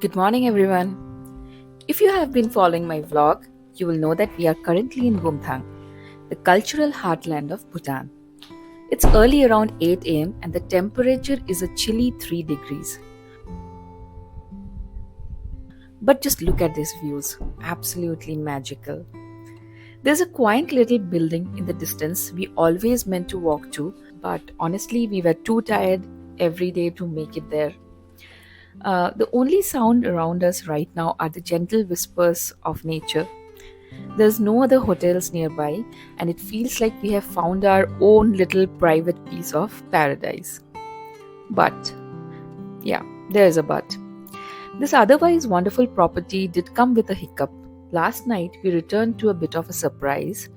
Good morning, everyone. If you have been following my vlog, you will know that we are currently in Bumthang, the cultural heartland of Bhutan. It's early around 8 am and the temperature is a chilly 3 degrees. But just look at these views, absolutely magical. There's a quaint little building in the distance we always meant to walk to, but honestly, we were too tired every day to make it there. The only sound around us right now are the gentle whispers of nature. There's no other hotels nearby, and it feels like we have found our own little private piece of paradise. But, yeah, there's a but. This otherwise wonderful property did come with a hiccup. Last night, we returned to a bit of a surprise.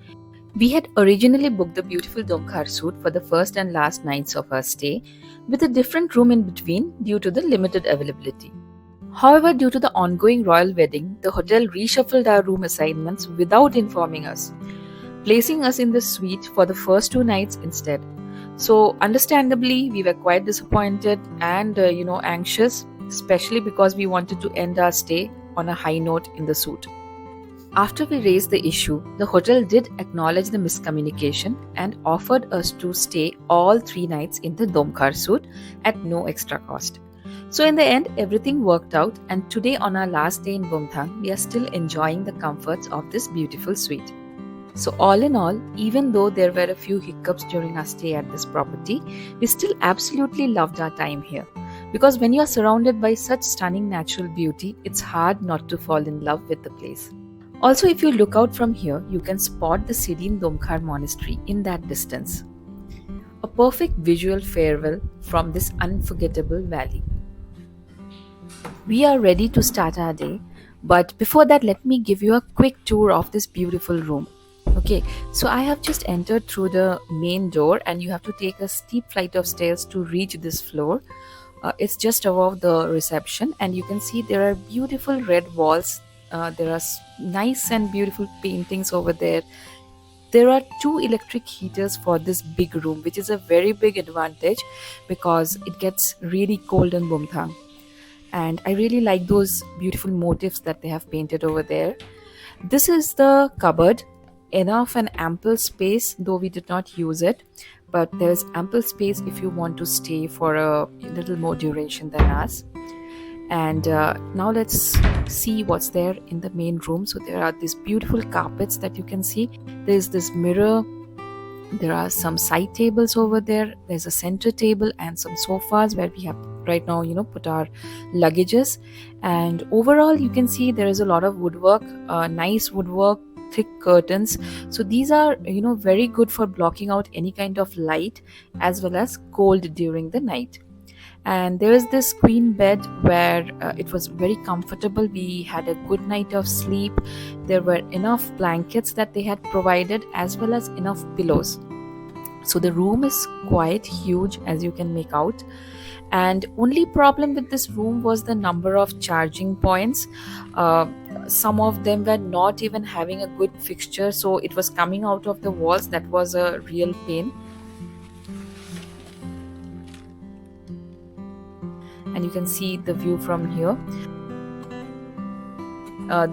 We had originally booked the beautiful Domkhar suite for the first and last nights of our stay, with a different room in between due to the limited availability. However, due to the ongoing royal wedding, the hotel reshuffled our room assignments without informing us, placing us in the suite for the first 2 nights instead. So, understandably, we were quite disappointed and anxious, especially because we wanted to end our stay on a high note in the suite. After we raised the issue, the hotel did acknowledge the miscommunication and offered us to stay all 3 nights in the Domkhar suite at no extra cost. So in the end, everything worked out, and today on our last day in Bumthang, we are still enjoying the comforts of this beautiful suite. So all in all, even though there were a few hiccups during our stay at this property, we still absolutely loved our time here. Because when you are surrounded by such stunning natural beauty, it's hard not to fall in love with the place. Also, if you look out from here, you can spot the Serene Domkhar monastery in that distance. A perfect visual farewell from this unforgettable valley. We are ready to start our day, but before that, let me give you a quick tour of this beautiful room. Okay, so I have just entered through the main door, and you have to take a steep flight of stairs to reach this floor. It's just above the reception, and you can see there are beautiful red walls. There are nice and beautiful paintings over there. There are 2 electric heaters for this big room, which is a very big advantage because it gets really cold in Bumthang. And I really like those beautiful motifs that they have painted over there. This is the cupboard. Enough and ample space, though we did not use it, but there's ample space if you want to stay for a little more duration than us. And now let's see what's there in the main room. So there are these beautiful carpets that you can see. There's this mirror. There are some side tables over there. There's a center table and some sofas where we have right now, put our luggages. And overall, you can see there is a lot of woodwork, nice woodwork, thick curtains. So these are, very good for blocking out any kind of light as well as cold during the night. And there is this queen bed where it was very comfortable. We had a good night of sleep. There were enough blankets that they had provided as well as enough pillows. So the room is quite huge, as you can make out. And only problem with this room was the number of charging points. Some of them were not even having a good fixture, so it was coming out of the walls. That was a real pain. And you can see the view from here.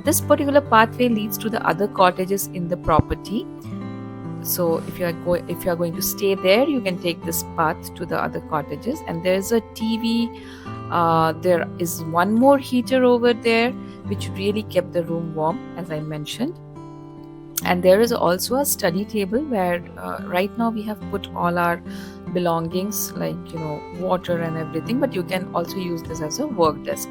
This particular pathway leads to the other cottages in the property. So if you are going to stay there, you can take this path to the other cottages. And there is a TV. There is one more heater over there, which really kept the room warm, as I mentioned. And there is also a study table where right now we have put all our belongings like water and everything, but you can also use this as a work desk.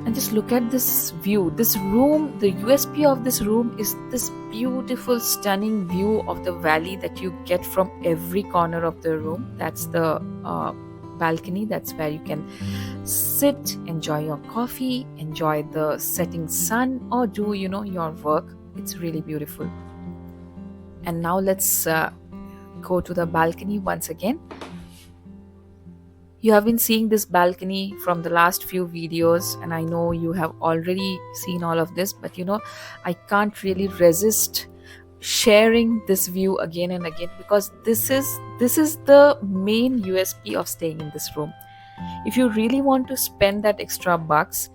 And just look at this view. This room, the USP of this room is this beautiful stunning view of the valley that you get from every corner of the room. That's the balcony. That's where you can sit, enjoy your coffee, enjoy the setting sun, or do your work. It's really beautiful. And now let's go to the balcony once again. You have been seeing this balcony from the last few videos, and I know you have already seen all of this, but I can't really resist sharing this view again and again, because this is the main USP of staying in this room. If you really want to spend that extra bucks,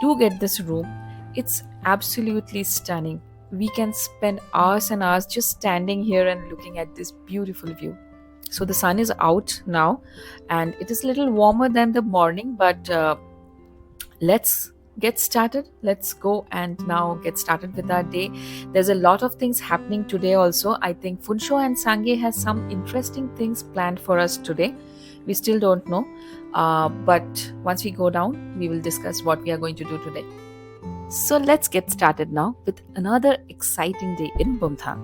do get this room. It's absolutely stunning. We can spend hours and hours just standing here and looking at this beautiful view. So the sun is out now and it is a little warmer than the morning, but let's get started. Let's go and now get started with our day. There's a lot of things happening today also. I think Funsho and Sangye has some interesting things planned for us today. We still don't know, but once we go down, we will discuss what we are going to do today. So let's get started now with another exciting day in Bumthang.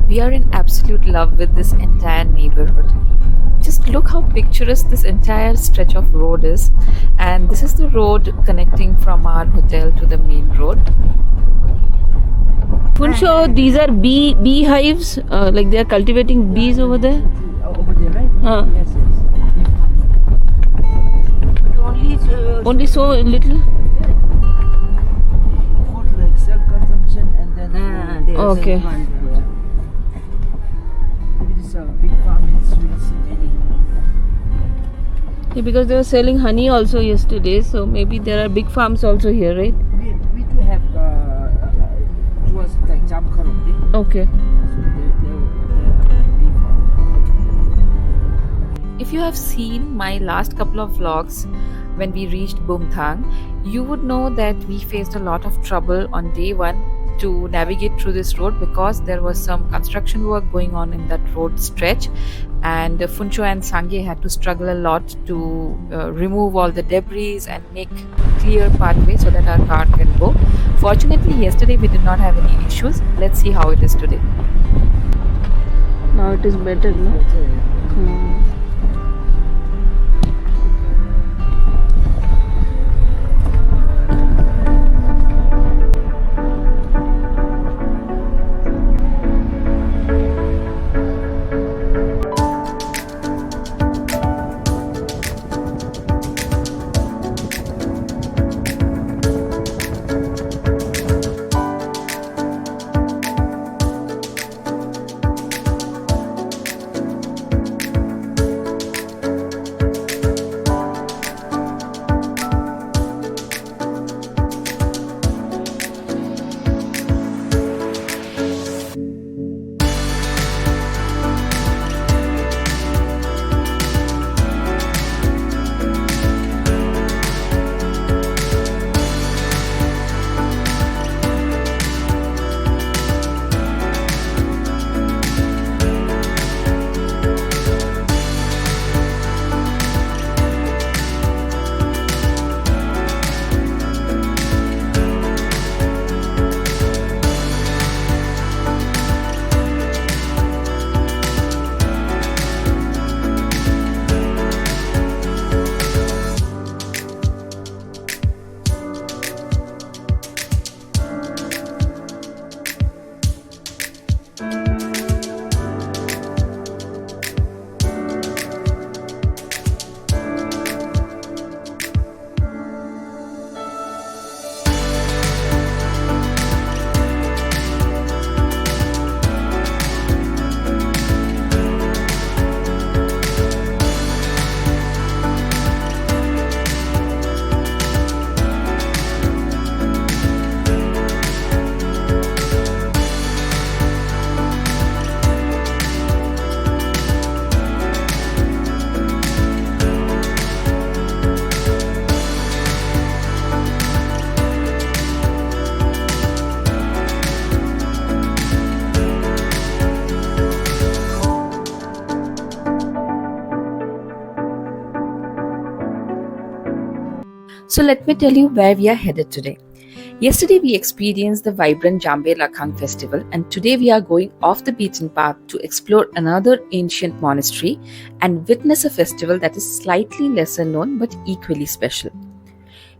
We are in absolute love with this entire neighborhood. Just look how picturesque this entire stretch of road is, and this is the road connecting from our hotel to the main road. Funsho, these are beehives, like they are cultivating bees over there. Over there, right? Yes, yes. But Only so little. For like self-consumption and then Okay. Maybe this big farm in Serene. Yeah, because they were selling honey also yesterday, so maybe there are big farms also here, right? We do have towards like Cham. Okay. If you have seen my last couple of vlogs when we reached Bumthang, you would know that we faced a lot of trouble on day one to navigate through this road because there was some construction work going on in that road stretch, and Funsho and Sangye had to struggle a lot to remove all the debris and make clear pathway so that our car can go. Fortunately, yesterday we did not have any issues. Let's see how it is today. Now it is better, no? So let me tell you where we are headed today. Yesterday we experienced the vibrant Jambay Lhakhang festival, and today we are going off the beaten path to explore another ancient monastery and witness a festival that is slightly lesser known but equally special.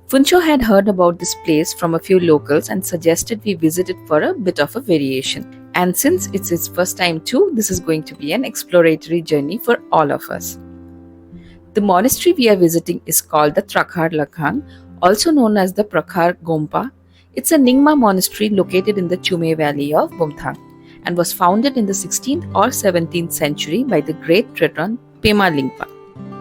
Funsho had heard about this place from a few locals and suggested we visit it for a bit of a variation. And since it's his first time too, this is going to be an exploratory journey for all of us. The monastery we are visiting is called the Prakhar Lhakhang, also known as the Prakhar Gompa. It's a Nyingma monastery located in the Chumey Valley of Bumthang and was founded in the 16th or 17th century by the great Tretron Pema Lingpa.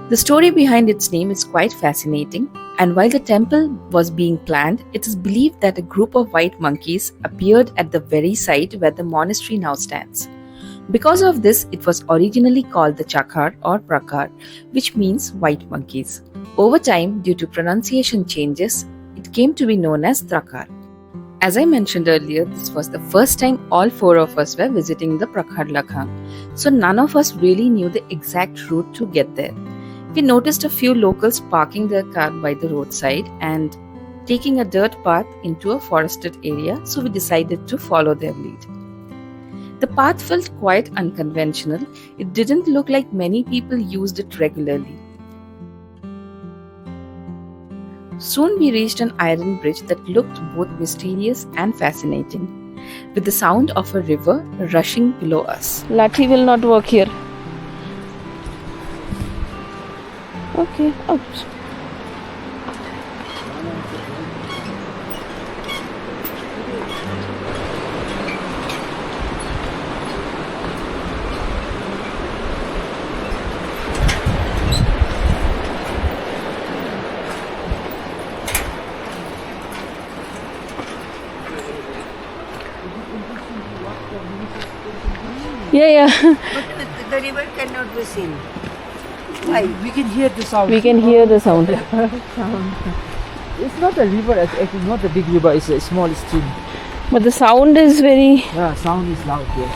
The story behind its name is quite fascinating, and while the temple was being planned, it is believed that a group of white monkeys appeared at the very site where the monastery now stands. Because of this, it was originally called the Chakar or Prakhar, which means white monkeys. Over time, due to pronunciation changes, it came to be known as Prakhar. As I mentioned earlier, this was the first time all four of us were visiting the Prakhar Lhakhang, so none of us really knew the exact route to get there. We noticed a few locals parking their car by the roadside and taking a dirt path into a forested area, so we decided to follow their lead. The path felt quite unconventional. It didn't look like many people used it regularly. Soon we reached an iron bridge that looked both mysterious and fascinating, with the sound of a river rushing below us. Lathi will not work here. Okay, oops. Yeah. But the river cannot be seen. Why? We can hear the sound. We can hear the sound. It's not a river, actually not a big river, it's a small stream. But the sound is very... Yeah, sound is loud here.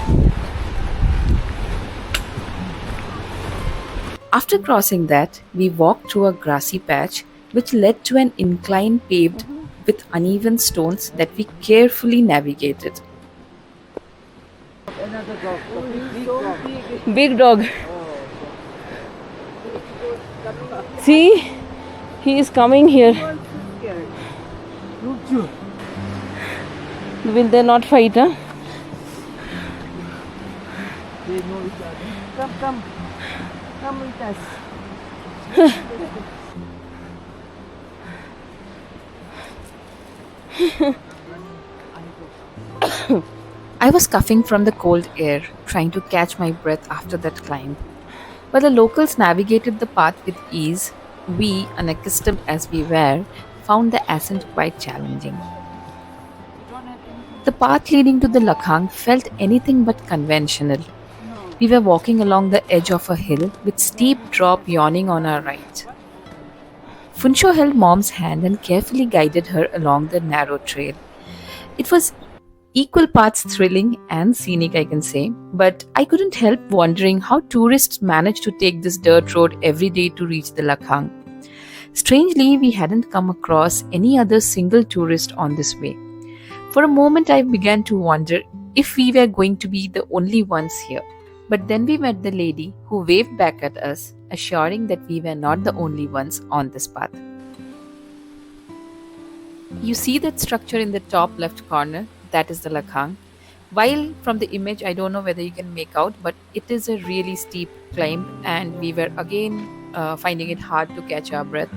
After crossing that, we walked through a grassy patch which led to an incline paved with uneven stones that we carefully navigated. Another dog, big dog. Big dog. See? He is coming here. Will they not fight, huh? They know each other. Come with us. I was coughing from the cold air, trying to catch my breath after that climb. While the locals navigated the path with ease, we, unaccustomed as we were, found the ascent quite challenging. The path leading to the Lakhang felt anything but conventional. We were walking along the edge of a hill with steep drop yawning on our right. Funsho held Mom's hand and carefully guided her along the narrow trail. It was equal parts thrilling and scenic, I can say, but I couldn't help wondering how tourists manage to take this dirt road every day to reach the Lakhang. Strangely, we hadn't come across any other single tourist on this way. For a moment, I began to wonder if we were going to be the only ones here. But then we met the lady who waved back at us, assuring that we were not the only ones on this path. You see that structure in the top left corner? That is the Lakhang. While from the image, I don't know whether you can make out, but it is a really steep climb and we were again finding it hard to catch our breath.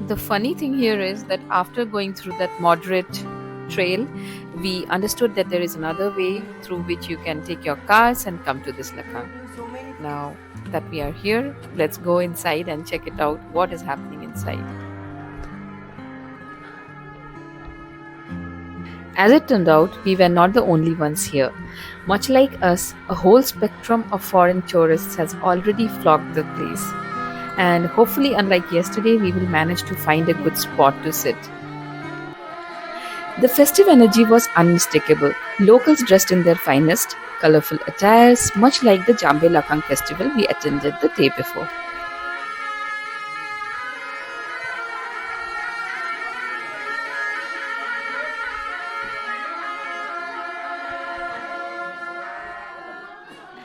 The funny thing here is that after going through that moderate trail, we understood that there is another way through which you can take your cars and come to this Lakhang. Now that we are here, let's go inside and check it out, what is happening inside. As it turned out, we were not the only ones here. Much like us, a whole spectrum of foreign tourists has already flocked the place. And hopefully, unlike yesterday, we will manage to find a good spot to sit. The festive energy was unmistakable. Locals dressed in their finest, colorful attires, much like the Jambay Lhakhang festival we attended the day before.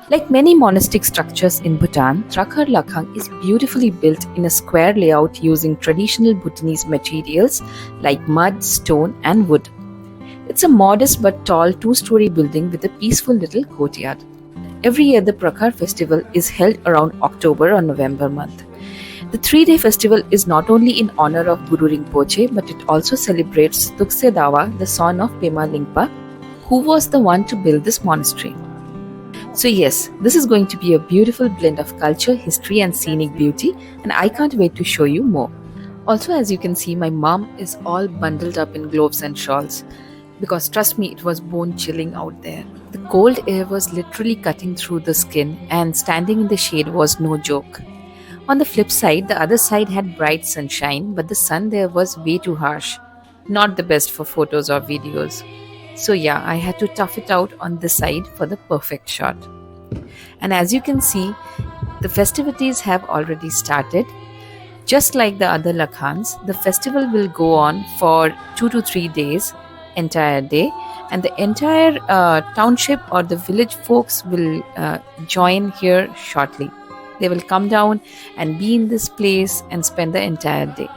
Like many monastic structures in Bhutan, Prakhar Lhakhang is beautifully built in a square layout using traditional Bhutanese materials like mud, stone and wood. It's a modest but tall two-story building with a peaceful little courtyard. Every year the Prakhar festival is held around October or November month. The 3-day festival is not only in honor of Guru Rinpoche, but it also celebrates Tukse Dawa, the son of Pema Lingpa, who was the one to build this monastery. So, yes, this is going to be a beautiful blend of culture, history, and scenic beauty, and I can't wait to show you more. Also, as you can see, my mom is all bundled up in gloves and shawls because trust me, it was bone chilling out there. The cold air was literally cutting through the skin, and standing in the shade was no joke. On the flip side, the other side had bright sunshine, but the sun there was way too harsh. Not the best for photos or videos. So, yeah, I had to tough it out on this side for the perfect shot. And as you can see, the festivities have already started. Just like the other Lakhangs, the festival will go on for 2 to 3 days, entire day, and the entire township or the village folks will join here shortly. They will come down and be in this place and spend the entire day.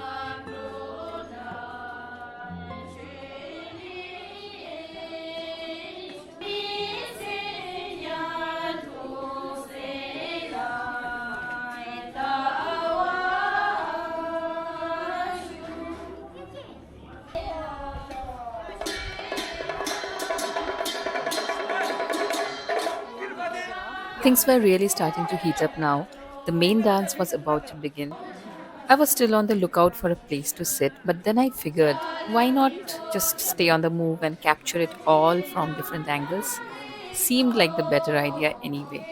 Things were really starting to heat up now. The main dance was about to begin. I was still on the lookout for a place to sit, but then I figured, why not just stay on the move and capture it all from different angles? Seemed like the better idea anyway.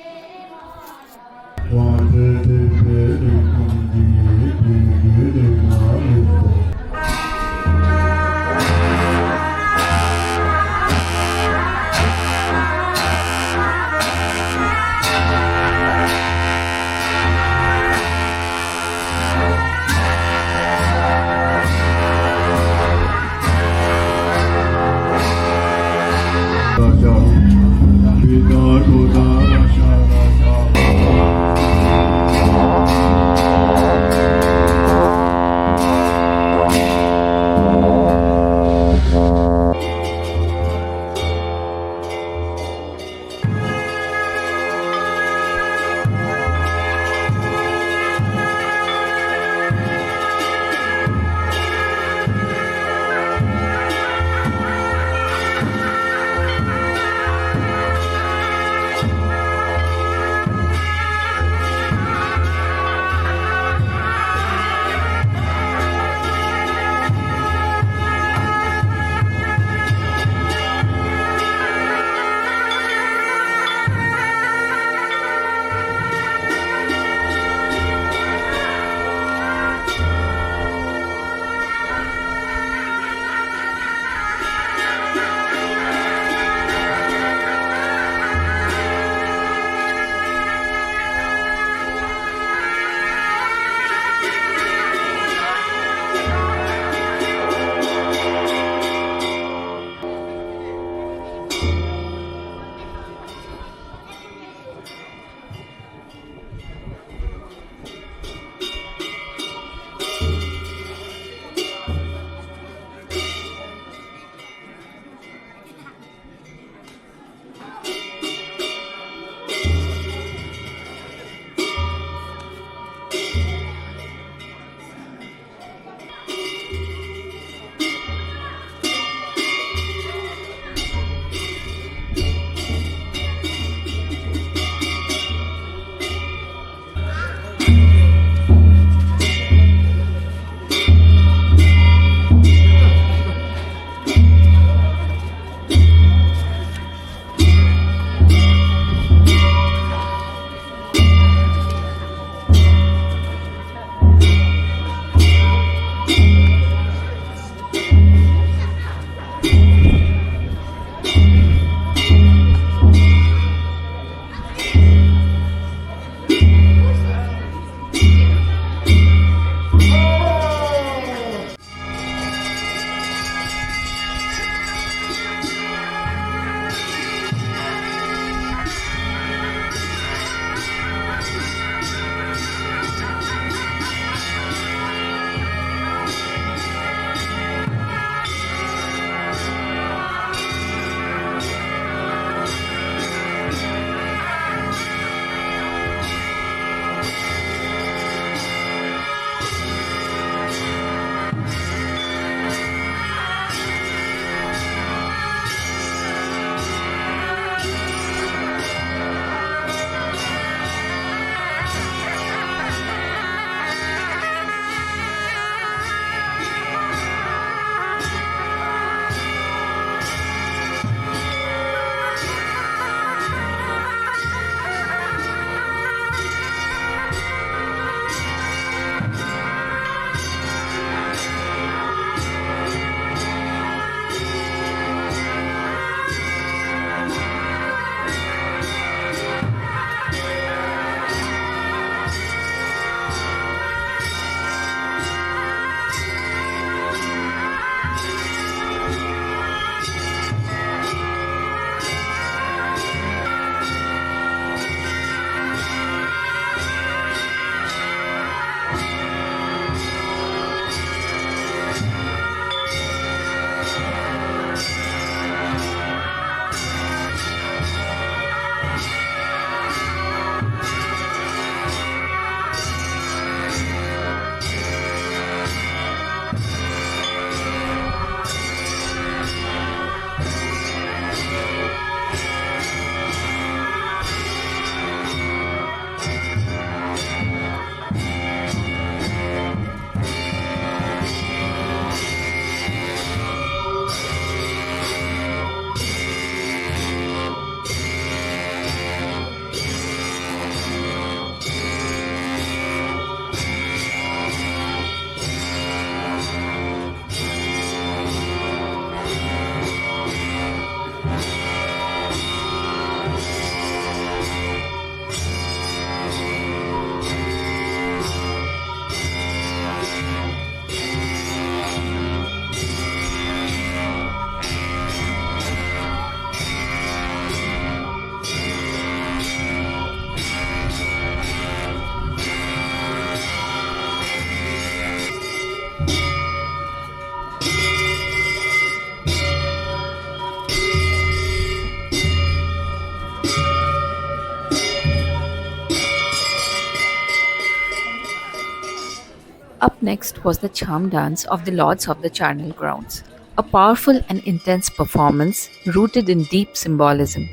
Up next was the Cham dance of the Lords of the Charnel Grounds, a powerful and intense performance rooted in deep symbolism.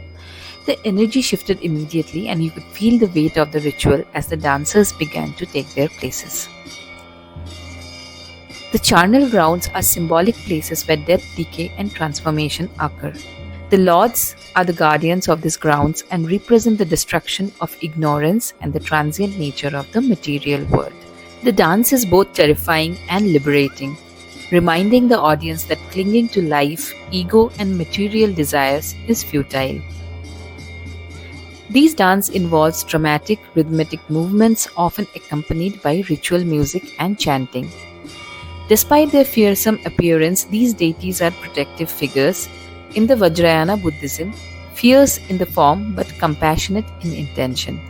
The energy shifted immediately, and you could feel the weight of the ritual as the dancers began to take their places. The charnel grounds are symbolic places where death, decay, and transformation occur. The lords are the guardians of these grounds and represent the destruction of ignorance and the transient nature of the material world. The dance is both terrifying and liberating, reminding the audience that clinging to life, ego, and material desires is futile. These dance involves dramatic, rhythmic movements often accompanied by ritual music and chanting. Despite their fearsome appearance, these deities are protective figures. In the Vajrayana Buddhism, fierce in the form but compassionate in intention.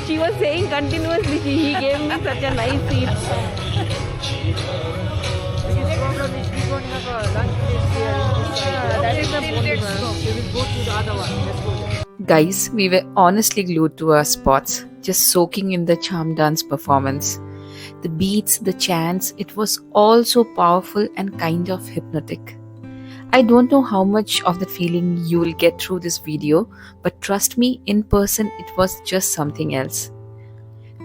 She was saying continuously, he gave me such a nice seat. That is the problem. We will go to the other one. Let's go there. Guys, we were honestly glued to our spots, just soaking in the Cham dance performance. The beats, the chants, it was all so powerful and kind of hypnotic. I don't know how much of the feeling you will get through this video, but trust me, in person it was just something else.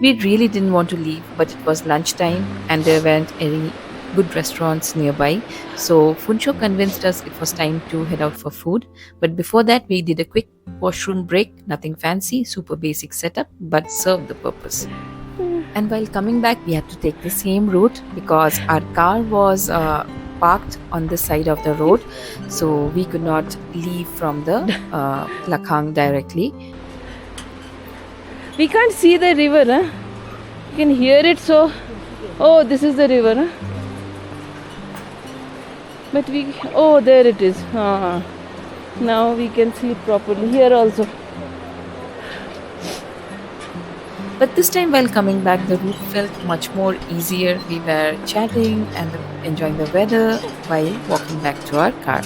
We really didn't want to leave, but it was lunchtime and there weren't any good restaurants nearby. So Funsho convinced us it was time to head out for food. But before that, we did a quick washroom break, nothing fancy, super basic setup, but served the purpose. And while coming back, we had to take the same route because our car was parked on the side of the road, so we could not leave from the Lakhang directly. We can't see the river, huh? You can hear it, so... Oh, this is the river, huh? But we... Oh, there it is. Now we can see it properly. Here also. But this time while coming back, the route felt much more easier. We were chatting and enjoying the weather while walking back to our car.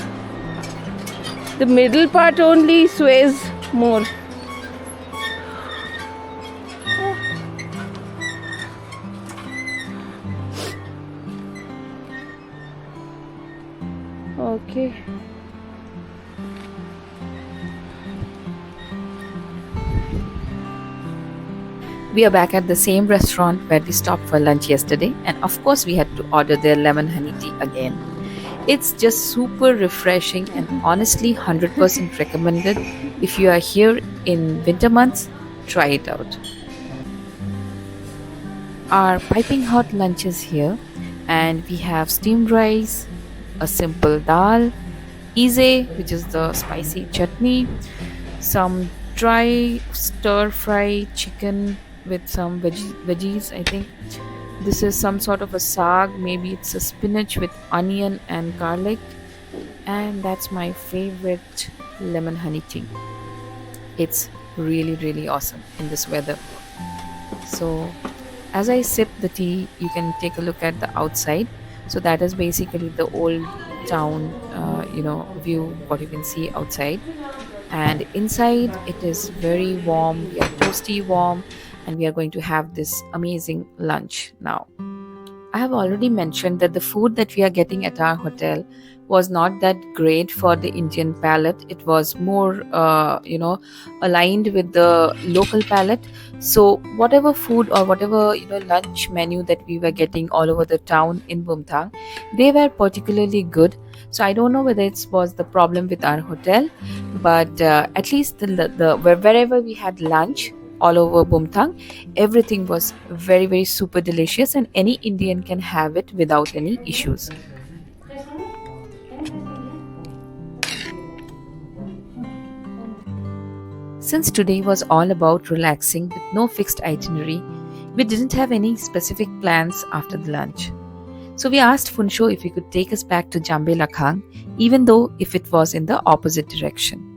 The middle part only sways more. Okay. We are back at the same restaurant where we stopped for lunch yesterday, and of course we had to order their lemon honey tea again. It's just super refreshing and honestly 100% recommended. If you are here in winter months, try it out. Our piping hot lunch is here, and we have steamed rice, a simple dal, ize, which is the spicy chutney, some dry stir-fry chicken with some veggies, I think. This is some sort of a saag, maybe it's a spinach with onion and garlic. And that's my favorite lemon honey tea. It's really, really awesome in this weather. So as I sip the tea, you can take a look at the outside. So that is basically the old town view, what you can see outside. And inside it is very warm, we are toasty warm, and we are going to have this amazing lunch now. I have already mentioned that the food that we are getting at our hotel was not that great for the Indian palate. It was more aligned with the local palate. So whatever food or whatever lunch menu that we were getting all over the town in Bumthang, they were particularly good. So I don't know whether it was the problem with our hotel, but at least wherever we had lunch all over Bumthang, everything was very, very super delicious, and any Indian can have it without any issues. Since today was all about relaxing with no fixed itinerary, we didn't have any specific plans after the lunch. So we asked Funsho if he could take us back to Jambay Lhakhang, even though if it was in the opposite direction.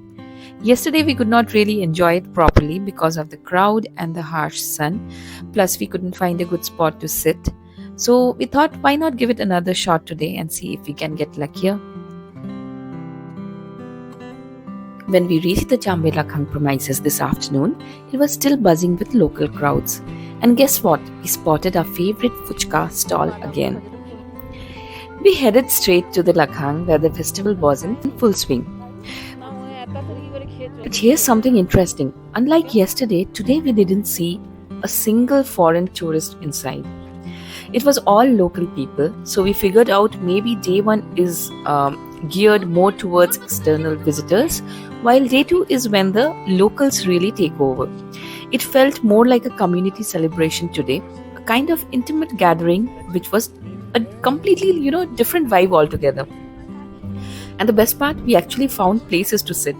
Yesterday we could not really enjoy it properly because of the crowd and the harsh sun, plus we couldn't find a good spot to sit. So we thought, why not give it another shot today and see if we can get luckier. When we reached the Chumey Nature premises this afternoon, it was still buzzing with local crowds. And guess what? We spotted our favorite fuchka stall again. We headed straight to the Lakhang where the festival was in full swing. But here's something interesting. Unlike yesterday, today we didn't see a single foreign tourist inside. It was all local people, so we figured out maybe day one is geared more towards external visitors, while day two is when the locals really take over. It felt more like a community celebration today, a kind of intimate gathering, which was a completely, different vibe altogether. And the best part, we actually found places to sit.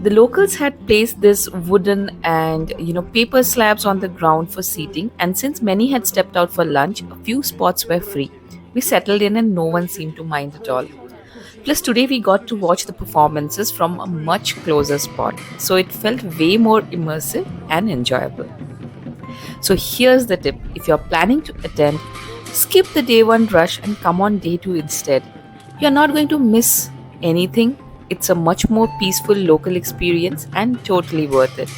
The locals had placed this wooden and paper slabs on the ground for seating, and since many had stepped out for lunch, a few spots were free. We settled in and no one seemed to mind at all. Plus, today we got to watch the performances from a much closer spot, so it felt way more immersive and enjoyable. So, here's the tip: if you're planning to attend, skip the day one rush and come on day two instead. You're not going to miss anything. It's a much more peaceful local experience and totally worth it.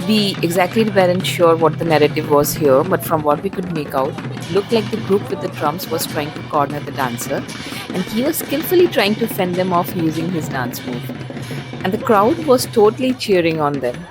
We exactly weren't sure what the narrative was here, but from what we could make out, it looked like the group with the drums was trying to corner the dancer, and he was skillfully trying to fend them off using his dance move. And the crowd was totally cheering on them.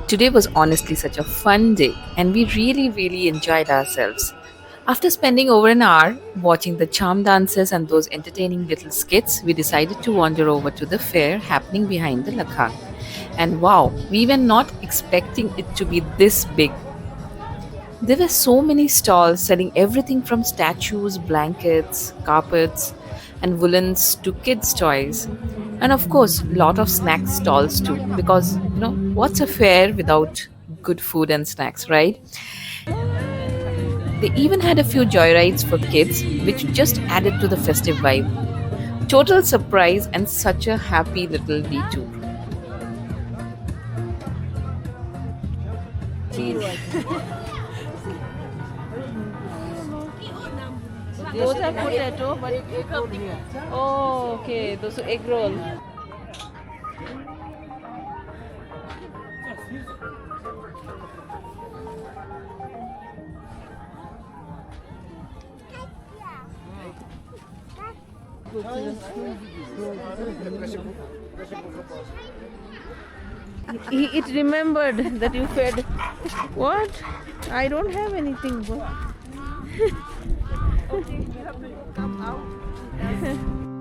Today was honestly such a fun day, and we really enjoyed ourselves. After spending over an hour watching the charm dances and those entertaining little skits, we decided to wander over to the fair happening behind the Lakhang. And wow, we were not expecting it to be this big. There were so many stalls selling everything from statues, blankets, carpets, and woolens to kids' toys. And of course, lot of snack stalls too, because what's a fair without good food and snacks, right? They even had a few joyrides for kids, which just added to the festive vibe. Total surprise and such a happy little detour. Those are potato, but oh, okay, those are egg roll. It remembered that you fed. What? I don't have anything.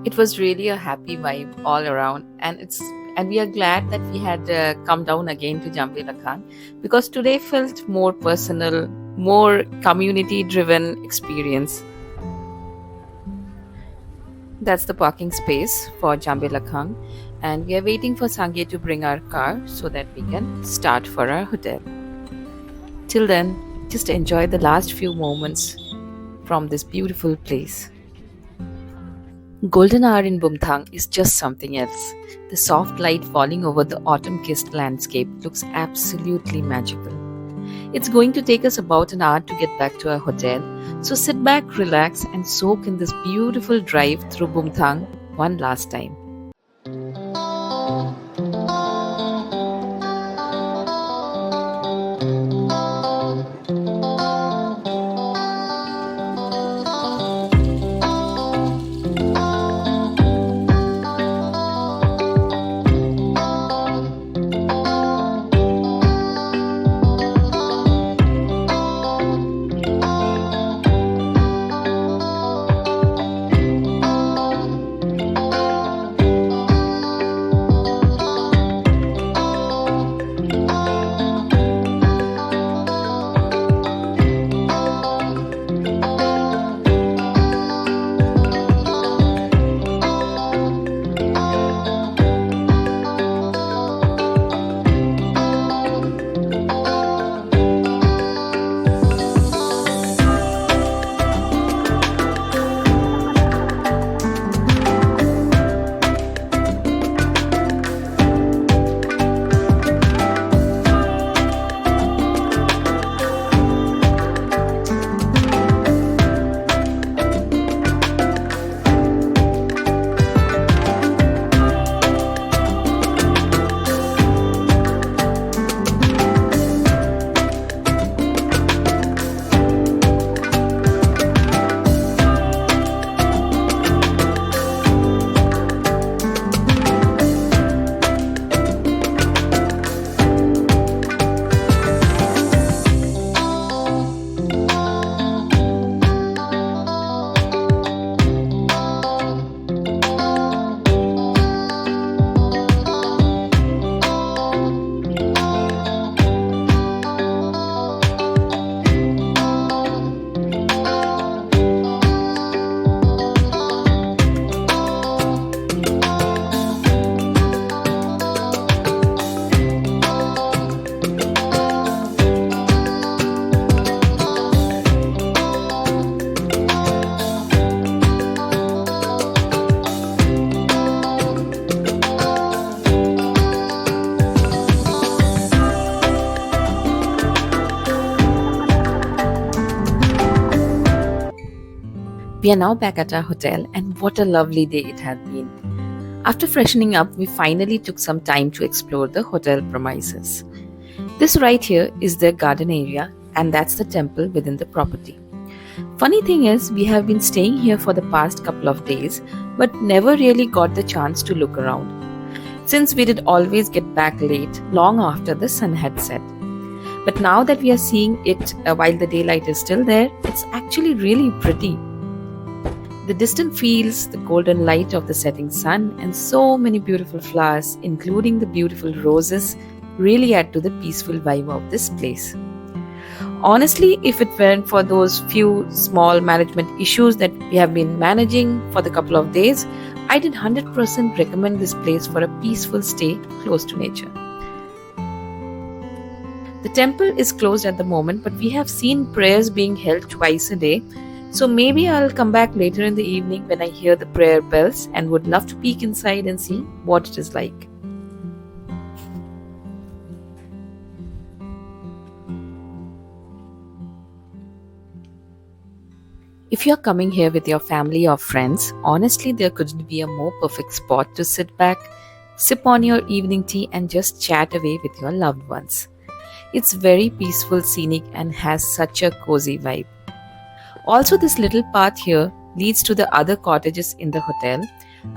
It was really a happy vibe all around, and we are glad that we had come down again to Jambay Lhakhang, because today felt more personal, more community-driven experience. That's the parking space for Jambay Lhakhang, and we are waiting for Sangye to bring our car so that we can start for our hotel. Till then, just enjoy the last few moments from this beautiful place. Golden hour in Bumthang is just something else. The soft light falling over the autumn-kissed landscape looks absolutely magical. It's going to take us about an hour to get back to our hotel, so sit back, relax, and soak in this beautiful drive through Bumthang one last time. We are now back at our hotel, and what a lovely day it had been. After freshening up, we finally took some time to explore the hotel premises. This right here is their garden area, and that's the temple within the property. Funny thing is, we have been staying here for the past couple of days, but never really got the chance to look around, since we did always get back late, long after the sun had set. But now that we are seeing it while the daylight is still there, it's actually really pretty. The distant fields, the golden light of the setting sun, and so many beautiful flowers, including the beautiful roses, really add to the peaceful vibe of this place. Honestly, if it weren't for those few small management issues that we have been managing for the couple of days, I did 100% recommend this place for a peaceful stay close to nature. The temple is closed at the moment, but we have seen prayers being held twice a day. So maybe I'll come back later in the evening when I hear the prayer bells and would love to peek inside and see what it is like. If you're coming here with your family or friends, honestly, there couldn't be a more perfect spot to sit back, sip on your evening tea, and just chat away with your loved ones. It's very peaceful, scenic, and has such a cozy vibe. Also, this little path here leads to the other cottages in the hotel,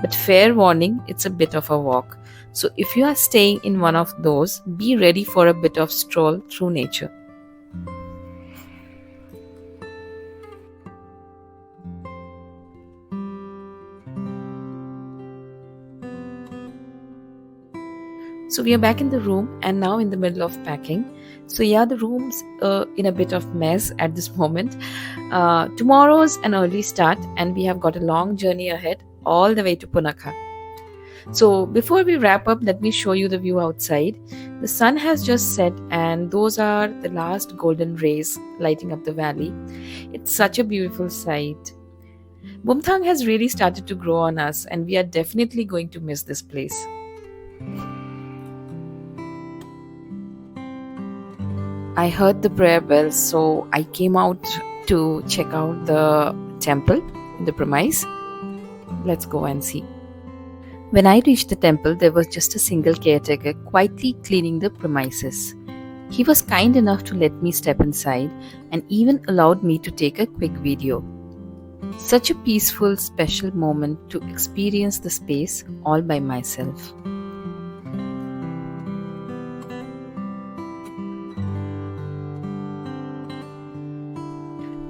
but fair warning, it's a bit of a walk. So, if you are staying in one of those, be ready for a bit of stroll through nature. So we are back in the room and now in the middle of packing. So yeah, the room's in a bit of mess at this moment. Tomorrow's an early start and we have got a long journey ahead all the way to Punakha. So before we wrap up, let me show you the view outside. The sun has just set and those are the last golden rays lighting up the valley. It's such a beautiful sight. Bumthang has really started to grow on us and we are definitely going to miss this place. I heard the prayer bells, so I came out to check out the temple in the premise. Let's go and see. When I reached the temple, there was just a single caretaker quietly cleaning the premises. He was kind enough to let me step inside and even allowed me to take a quick video. Such a peaceful, special moment to experience the space all by myself.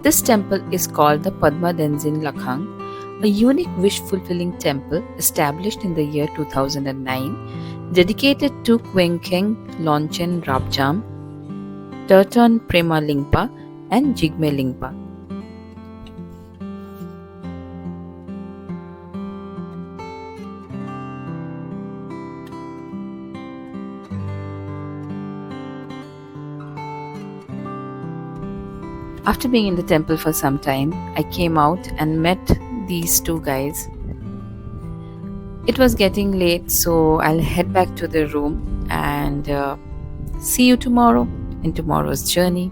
This temple is called the Padma Denzin Lakhang, a unique wish-fulfilling temple established in the year 2009, dedicated to Kwenkeng Lonchen Rabjam, Turton Prema Lingpa, and Jigme Lingpa. After being in the temple for some time, I came out and met these two guys. It was getting late, so I'll head back to the room and see you tomorrow in tomorrow's journey.